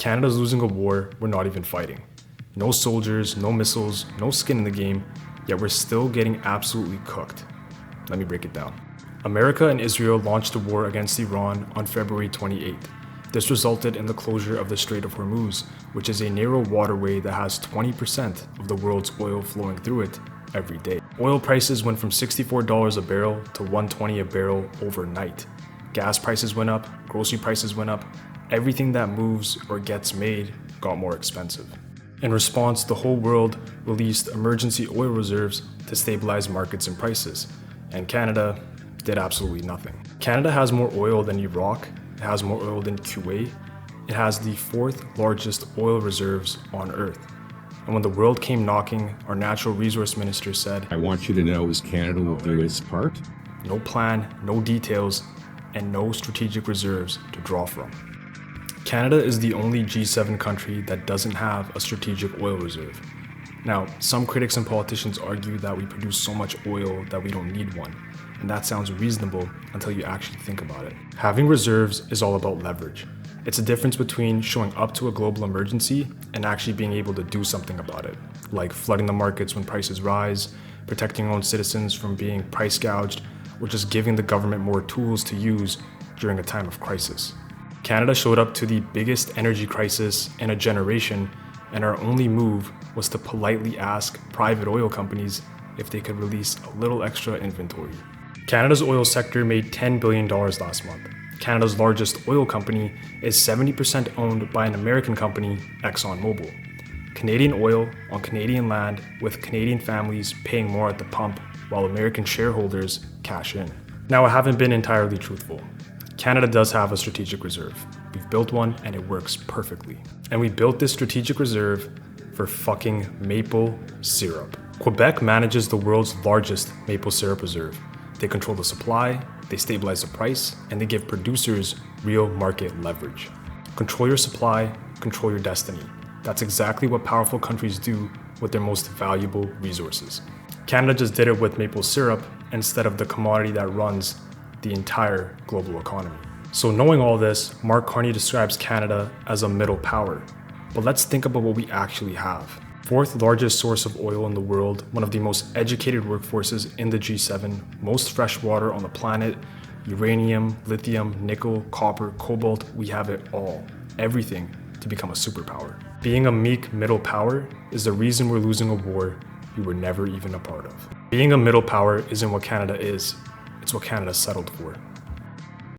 Canada's losing a war we're not even fighting. No soldiers, no missiles, no skin in the game, yet we're still getting absolutely cooked. Let me break it down. America and Israel launched a war against Iran on February 28th. This resulted in the closure of the Strait of Hormuz, which is a narrow waterway that has 20% of the world's oil flowing through it every day. Oil prices went from $64 a barrel to $120 a barrel overnight. Gas prices went up, grocery prices went up, everything that moves or gets made got more expensive. In response, the whole world released emergency oil reserves to stabilize markets and prices, and Canada did absolutely nothing. Canada has more oil than Iraq, it has more oil than Kuwait, it has the fourth largest oil reserves on Earth. And when the world came knocking, our natural resource minister said, I want you to know is Canada will do its part. No plan, no details, and no strategic reserves to draw from. Canada is the only G7 country that doesn't have a strategic oil reserve. Now, some critics and politicians argue that we produce so much oil that we don't need one, and that sounds reasonable until you actually think about it. Having reserves is all about leverage. It's a difference between showing up to a global emergency and actually being able to do something about it, like flooding the markets when prices rise, protecting our own citizens from being price gouged, or just giving the government more tools to use during a time of crisis. Canada showed up to the biggest energy crisis in a generation, and our only move was to politely ask private oil companies if they could release a little extra inventory. Canada's oil sector made $10 billion last month. Canada's largest oil company is 70% owned by an American company, ExxonMobil. Canadian oil on Canadian land with Canadian families paying more at the pump while American shareholders cash in. Now, I haven't been entirely truthful. Canada does have a strategic reserve. We've built one and it works perfectly. And we built this strategic reserve for fucking maple syrup. Quebec manages the world's largest maple syrup reserve. They control the supply, they stabilize the price, and they give producers real market leverage. Control your supply, control your destiny. That's exactly what powerful countries do with their most valuable resources. Canada just did it with maple syrup instead of the commodity that runs the entire global economy. So knowing all this, Mark Carney describes Canada as a middle power. But let's think about what we actually have. Fourth largest source of oil in the world, one of the most educated workforces in the G7, most fresh water on the planet, uranium, lithium, nickel, copper, cobalt, we have it all. Everything to become a superpower. Being a meek middle power is the reason we're losing a war we were never even a part of. Being a middle power isn't what Canada is, it's what Canada settled for.